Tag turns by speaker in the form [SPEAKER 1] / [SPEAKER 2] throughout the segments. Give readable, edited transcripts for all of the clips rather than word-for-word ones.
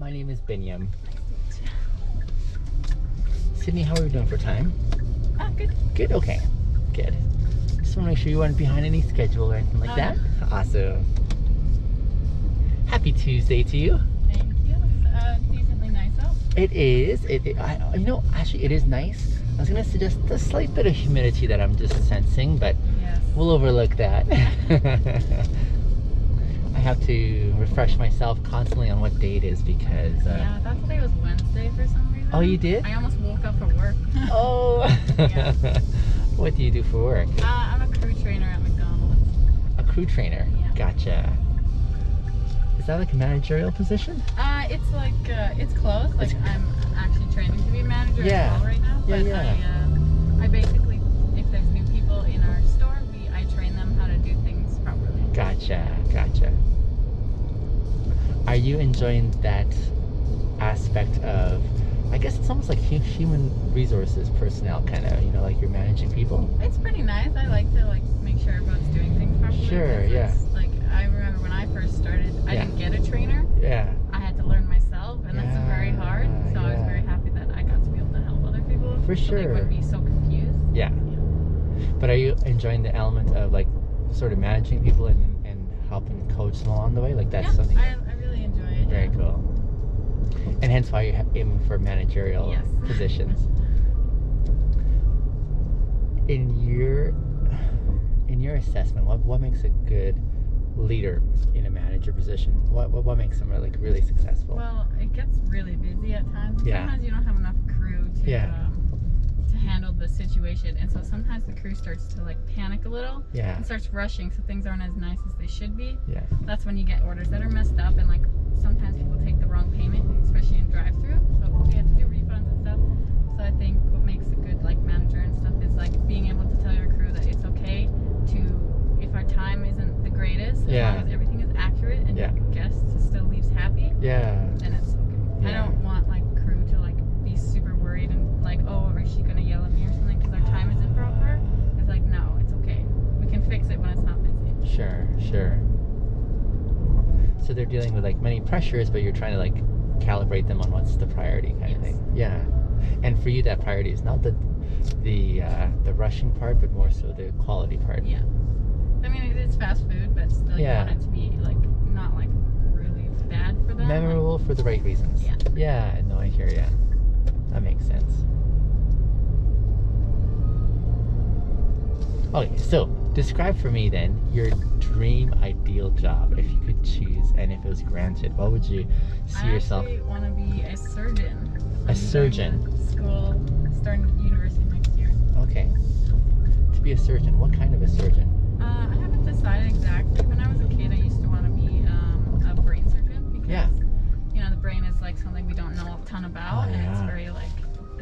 [SPEAKER 1] My name is Binyam. Sydney, how are we doing for time?
[SPEAKER 2] Good.
[SPEAKER 1] Good? Okay. Good. Just want to make sure you weren't behind any schedule or anything like that.
[SPEAKER 2] No.
[SPEAKER 1] Awesome. Happy Tuesday to you.
[SPEAKER 2] Thank you. It's decently nice out.
[SPEAKER 1] It is. Actually, it is nice. I was going to suggest a slight bit of humidity that I'm just sensing, but
[SPEAKER 2] Yes.
[SPEAKER 1] we'll overlook that. I have to refresh myself constantly on what day it is because...
[SPEAKER 2] Yeah, I thought today was Wednesday for some reason.
[SPEAKER 1] Oh, you did?
[SPEAKER 2] I almost woke up for work.
[SPEAKER 1] Oh!
[SPEAKER 2] Yeah.
[SPEAKER 1] What do you do for work?
[SPEAKER 2] I'm a crew trainer at McDonald's.
[SPEAKER 1] A crew trainer.
[SPEAKER 2] Yeah.
[SPEAKER 1] Gotcha. Is that like a managerial position?
[SPEAKER 2] It's like, it's close. Like, I'm actually training to be a manager
[SPEAKER 1] Yeah.
[SPEAKER 2] as well right now.
[SPEAKER 1] Yeah,
[SPEAKER 2] But
[SPEAKER 1] yeah.
[SPEAKER 2] I basically, if there's new people in our store, I train them how to do things properly.
[SPEAKER 1] Gotcha. Are you enjoying that aspect of, I guess it's almost like human resources personnel kind of, like you're managing people?
[SPEAKER 2] It's pretty nice. I like to make sure everyone's doing things properly.
[SPEAKER 1] Sure,
[SPEAKER 2] because
[SPEAKER 1] yeah.
[SPEAKER 2] it's, like, I remember when I first started, I
[SPEAKER 1] Yeah.
[SPEAKER 2] didn't get a trainer.
[SPEAKER 1] Yeah.
[SPEAKER 2] I had to learn myself, and that's very hard. So I was
[SPEAKER 1] Yeah.
[SPEAKER 2] very happy that I got to be able to help other people.
[SPEAKER 1] For
[SPEAKER 2] so they
[SPEAKER 1] sure.
[SPEAKER 2] wouldn't be so confused.
[SPEAKER 1] Yeah. But are you enjoying the element of like sort of managing people and helping coach them along the way? Like that's
[SPEAKER 2] Yeah,
[SPEAKER 1] something
[SPEAKER 2] I really enjoy it.
[SPEAKER 1] very
[SPEAKER 2] yeah.
[SPEAKER 1] cool. And hence why you're aiming for managerial
[SPEAKER 2] Yes.
[SPEAKER 1] positions. In your assessment, what makes a good leader in a manager position? What makes them really successful?
[SPEAKER 2] Well, it gets really busy at times.
[SPEAKER 1] Yeah.
[SPEAKER 2] Sometimes you don't have enough crew to
[SPEAKER 1] Yeah.
[SPEAKER 2] to handle the situation, and so sometimes the crew starts to panic a little
[SPEAKER 1] Yeah.
[SPEAKER 2] and starts rushing, so things aren't as nice as they should be.
[SPEAKER 1] Yeah.
[SPEAKER 2] That's when you get orders that are messed up, and sometimes people take the wrong payment, especially in drive-through. So we have to do refunds and stuff. So I think what makes a good manager and stuff is being able to tell your crew that it's okay to, if our time isn't the greatest,
[SPEAKER 1] Yeah.
[SPEAKER 2] as long as everything is accurate and
[SPEAKER 1] Yeah.
[SPEAKER 2] your guest still leaves happy,
[SPEAKER 1] Yeah.
[SPEAKER 2] then it's okay. I
[SPEAKER 1] Yeah.
[SPEAKER 2] don't want crew to be super worried and oh, is she gonna yell at me or something because our time isn't proper. It's no, it's okay. We can fix it when it's not busy.
[SPEAKER 1] Sure. So they're dealing with many pressures, but you're trying to calibrate them on what's the priority kind of
[SPEAKER 2] Yes.
[SPEAKER 1] thing. Yeah. And for you, that priority is not the rushing part, but more so the quality part.
[SPEAKER 2] Yeah. I mean, it is fast food, but still
[SPEAKER 1] Yeah.
[SPEAKER 2] you want it to be not really bad for them.
[SPEAKER 1] Memorable for the right reasons.
[SPEAKER 2] Yeah.
[SPEAKER 1] Yeah. No, I hear ya. That makes sense. Okay, so describe for me then your dream ideal job if you could choose, and if it was granted, what would you see yourself?
[SPEAKER 2] I actually want to be a surgeon.
[SPEAKER 1] A surgeon?
[SPEAKER 2] Starting university next year.
[SPEAKER 1] Okay. To be a surgeon, what kind of a surgeon?
[SPEAKER 2] I haven't decided exactly. When I was a kid, I used to want to be a brain surgeon because
[SPEAKER 1] Yeah.
[SPEAKER 2] the brain is something we don't know a ton about,
[SPEAKER 1] Oh,
[SPEAKER 2] and it's
[SPEAKER 1] yeah.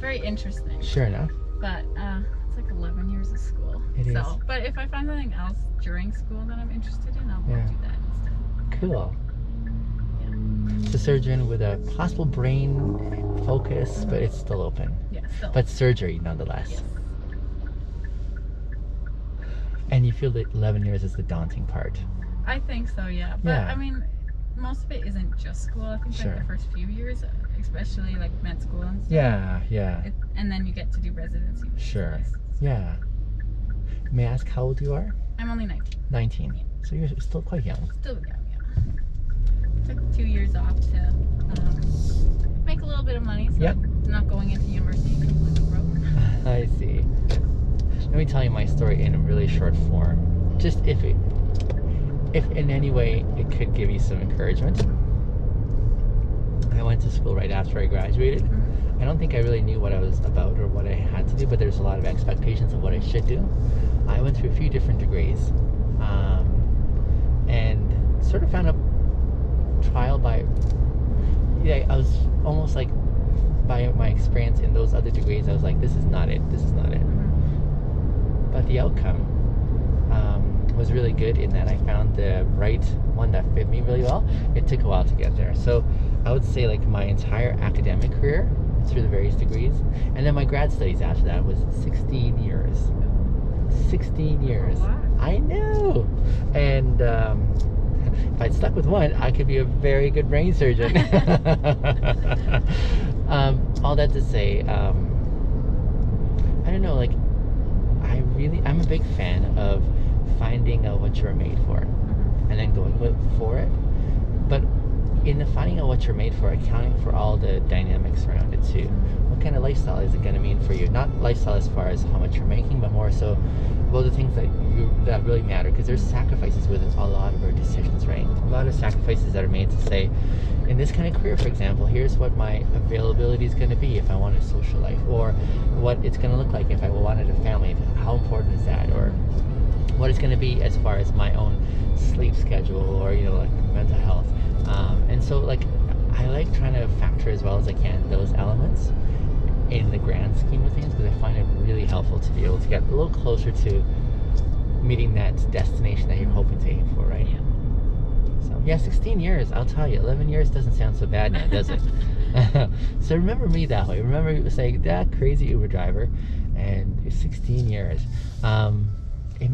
[SPEAKER 2] very interesting.
[SPEAKER 1] Sure enough.
[SPEAKER 2] But it's 11 years of school.
[SPEAKER 1] It is.
[SPEAKER 2] But if I find something else during school that I'm interested in, I'll go
[SPEAKER 1] Yeah.
[SPEAKER 2] do that instead.
[SPEAKER 1] Cool. It's a surgeon with a possible brain focus, but it's still open.
[SPEAKER 2] Yeah, still.
[SPEAKER 1] But surgery nonetheless.
[SPEAKER 2] Yes.
[SPEAKER 1] And you feel that 11 years is the daunting part.
[SPEAKER 2] I think so, yeah. But
[SPEAKER 1] Yeah.
[SPEAKER 2] I mean, most of it isn't just school. I think
[SPEAKER 1] Sure.
[SPEAKER 2] the first few years, especially med school and stuff.
[SPEAKER 1] Yeah.
[SPEAKER 2] And then you get to do residency. which is
[SPEAKER 1] Sure.
[SPEAKER 2] nice.
[SPEAKER 1] Yeah. May I ask how old you are?
[SPEAKER 2] I'm only 19.
[SPEAKER 1] 19. So you're still quite young.
[SPEAKER 2] Still young, yeah. Took 2 years off to make a little bit of money. So
[SPEAKER 1] Yep.
[SPEAKER 2] I'm not going into university completely broke.
[SPEAKER 1] I see. Let me tell you my story in a really short form. Just if in any way it could give you some encouragement. I went to school right after I graduated.
[SPEAKER 2] Mhm.
[SPEAKER 1] I don't think I really knew what I was about or what I had to do, but there's a lot of expectations of what I should do. I went through a few different degrees, and sort of found a trial by, I was almost by my experience in those other degrees, I was this is not it.
[SPEAKER 2] Mhm.
[SPEAKER 1] But the outcome was really good in that I found the right one that fit me really well. It took a while to get there. So I would say my entire academic career through the various degrees, and then my grad studies after that was 16 years. 16 years.
[SPEAKER 2] Wow.
[SPEAKER 1] I know. And if I'd stuck with one, I could be a very good brain surgeon. All that to say, I don't know, like, I'm a big fan of finding out what you're made for and then going for it. But in the finding out what you're made for, accounting for all the dynamics around it too. What kind of lifestyle is it going to mean for you? Not lifestyle as far as how much you're making, but more so about the things that really matter. Because there's sacrifices with a lot of our decisions, right? A lot of sacrifices that are made to say, in this kind of career, for example, here's what my availability is going to be if I want a social life, or what it's going to look like if I wanted a family. How important is that? Or what it's going to be as far as my own sleep schedule, or like mental health. And so, like, I like trying to factor as well as I can those elements in the grand scheme of things, because I find it really helpful to be able to get a little closer to meeting that destination that you're hoping to aim for, right?
[SPEAKER 2] Yeah.
[SPEAKER 1] So yeah, 16 years, I'll tell you, 11 years doesn't sound so bad now, does it? So remember me that way. Remember saying that crazy Uber driver, and 16 years. It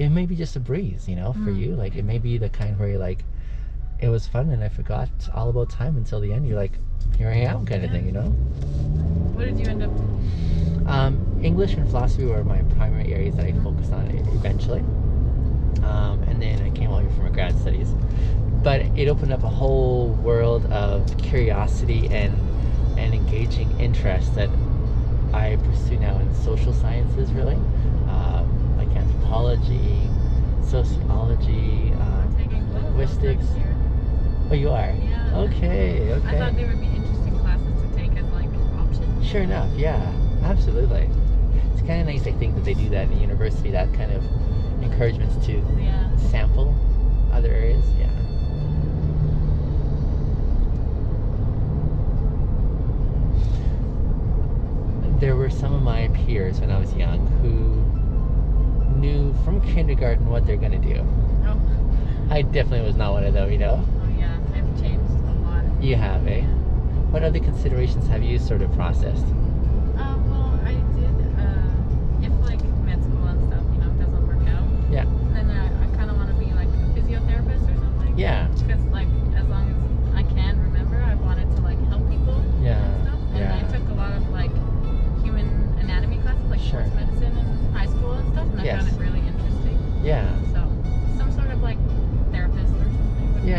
[SPEAKER 1] may be just a breeze, for you. Like, it may be the kind where you're like, it was fun and I forgot all about time until the end. You're like, here I am, kind of thing,
[SPEAKER 2] What did you end up doing?
[SPEAKER 1] English and philosophy were my primary areas that I focused on eventually. And then I came over here for my grad studies. But it opened up a whole world of curiosity and engaging interest that I pursue now in social sciences, really. Like anthropology, sociology, linguistics. Oh, you are?
[SPEAKER 2] Yeah.
[SPEAKER 1] Okay.
[SPEAKER 2] I thought they would be interesting classes to take as like options.
[SPEAKER 1] Sure enough, yeah, absolutely. It's kind of nice, I think, that they do that in university. That kind of encouragements to sample other areas. Yeah. There were some of my peers when I was young who knew from kindergarten what they're gonna do.
[SPEAKER 2] Oh.
[SPEAKER 1] I definitely was not one of them,
[SPEAKER 2] Oh yeah, I've changed a lot.
[SPEAKER 1] You have, eh? What other considerations have you sort of processed?
[SPEAKER 2] Well, I did, if like med school and stuff, doesn't work out.
[SPEAKER 1] Yeah.
[SPEAKER 2] Then I kind of want to be like a physiotherapist or something.
[SPEAKER 1] Yeah.
[SPEAKER 2] Because like, as long as I can remember, I wanted to like help people.
[SPEAKER 1] Yeah.
[SPEAKER 2] And stuff. And I took a lot of like human anatomy classes, like sports medicine in high school and stuff, and I found it really interesting.
[SPEAKER 1] Yeah.
[SPEAKER 2] So, some sort of like therapist or something would be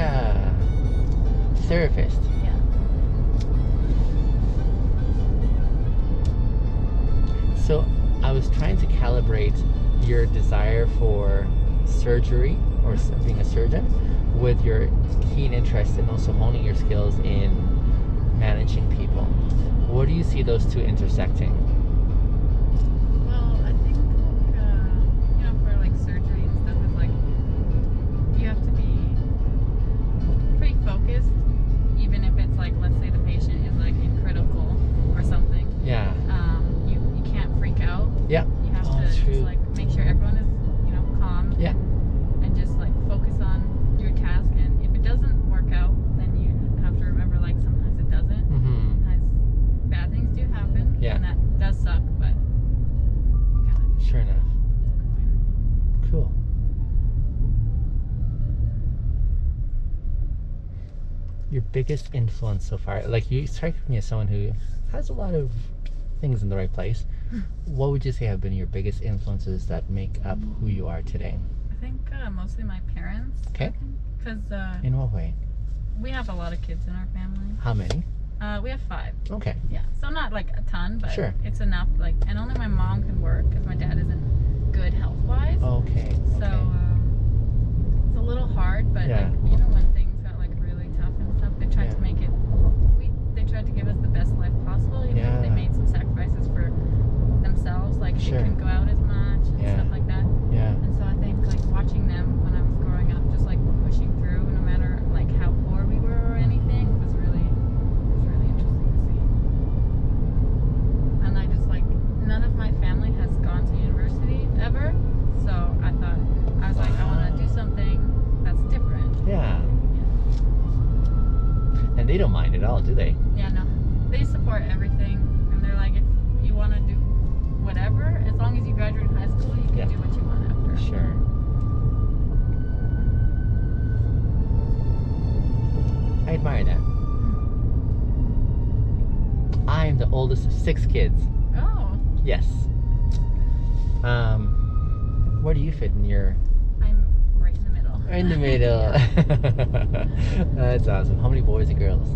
[SPEAKER 1] Therapist.
[SPEAKER 2] Yeah.
[SPEAKER 1] So I was trying to calibrate your desire for surgery or being a surgeon with your keen interest in also honing your skills in managing people. Where do you see those two intersecting?
[SPEAKER 2] Well, I think for like surgery and stuff, it's like you have to be pretty focused, even if it's like, let's say the patient is like in critical or something.
[SPEAKER 1] Yeah.
[SPEAKER 2] You can't freak out.
[SPEAKER 1] Yeah.
[SPEAKER 2] You have to just like make sure everyone is calm.
[SPEAKER 1] Yeah.
[SPEAKER 2] And just like focus on your task, and if it doesn't work out, then you have to remember like sometimes it doesn't. Bad things do happen.
[SPEAKER 1] Yeah.
[SPEAKER 2] And that does suck, but
[SPEAKER 1] sure enough. Cool. Your biggest influence so far, like, you strike me as someone who has a lot of things in the right place. What would you say have been your biggest influences that make up who you are today?
[SPEAKER 2] I think mostly my parents.
[SPEAKER 1] Okay.
[SPEAKER 2] Because
[SPEAKER 1] in what way?
[SPEAKER 2] we have a lot of kids in our family.
[SPEAKER 1] How many?
[SPEAKER 2] We have 5.
[SPEAKER 1] Okay.
[SPEAKER 2] Yeah, so not like a ton, but
[SPEAKER 1] Sure.
[SPEAKER 2] it's enough. Like, and only my mom can work because my dad isn't good health wise.
[SPEAKER 1] Okay.
[SPEAKER 2] So it's a little hard, but
[SPEAKER 1] Yeah.
[SPEAKER 2] like, when things got like really tough and stuff, they tried to make it. They tried to give us the best life possible. If they made some sacrifices for themselves, like they couldn't go out as much and stuff like that.
[SPEAKER 1] Yeah.
[SPEAKER 2] And so I think like watching them when I was growing up, just like pushing through, no matter like how poor we were or anything, was really interesting to see. And I just like, none of my family has gone to university ever, so I was like, I want to do something that's different.
[SPEAKER 1] Yeah. And they don't mind at all, do they?
[SPEAKER 2] Yeah, no. They support everything, and they're like, if you want to do whatever, as long as you graduate high school, you can do what you want after.
[SPEAKER 1] Sure. I admire that. I'm the oldest of 6 kids.
[SPEAKER 2] Oh,
[SPEAKER 1] Yes. Where do you fit in your...
[SPEAKER 2] I'm right in the middle.
[SPEAKER 1] In the middle.
[SPEAKER 2] Yeah.
[SPEAKER 1] That's awesome. How many boys and girls?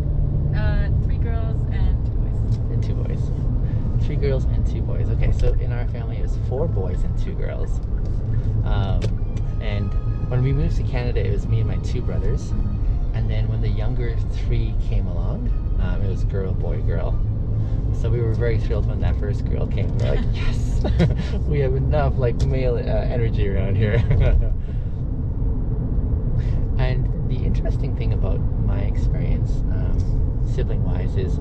[SPEAKER 2] 3 girls and 2 boys.
[SPEAKER 1] And 2 boys. 3 girls and 2 boys. Okay, so in our family it was 4 boys and 2 girls. And when we moved to Canada, it was me and my 2 brothers. And then when the younger 3 came along, it was girl, boy, girl. So we were very thrilled when that first girl came. We were like, yes, we have enough like male energy around here. And the interesting thing about my experience, sibling-wise, is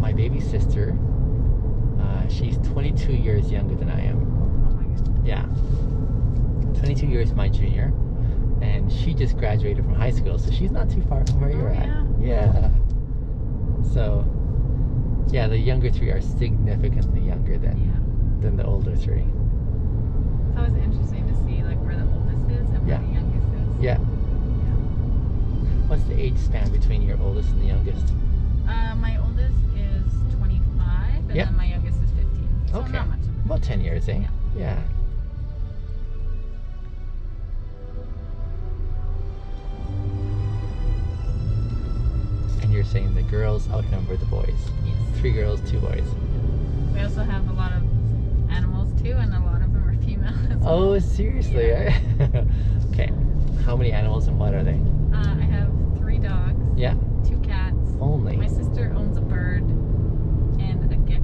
[SPEAKER 1] my baby sister. She's 22 years younger than I am.
[SPEAKER 2] Oh my goodness.
[SPEAKER 1] Yeah, 22 years my junior, and she just graduated from high school, so she's not too far from where you're at. Yeah. So, yeah, the younger 3 are significantly younger than the older 3.
[SPEAKER 2] It's always interesting to see like where the oldest is and where
[SPEAKER 1] Yeah.
[SPEAKER 2] the youngest is.
[SPEAKER 1] Yeah. What's the age span between your oldest and the youngest?
[SPEAKER 2] My oldest is 25 and
[SPEAKER 1] Yeah.
[SPEAKER 2] then my youngest is 15. So
[SPEAKER 1] Okay.
[SPEAKER 2] not much.
[SPEAKER 1] About 10 years, eh? Yeah. And you're saying the girls outnumber the boys?
[SPEAKER 2] Yes.
[SPEAKER 1] 3 girls, 2 boys.
[SPEAKER 2] We also have a lot of animals too, and a lot of them are female as well.
[SPEAKER 1] Oh, seriously?
[SPEAKER 2] Yeah.
[SPEAKER 1] Okay. How many animals and what are they?
[SPEAKER 2] I have 3 dogs,
[SPEAKER 1] Yeah.
[SPEAKER 2] 2 cats.
[SPEAKER 1] Only.
[SPEAKER 2] My sister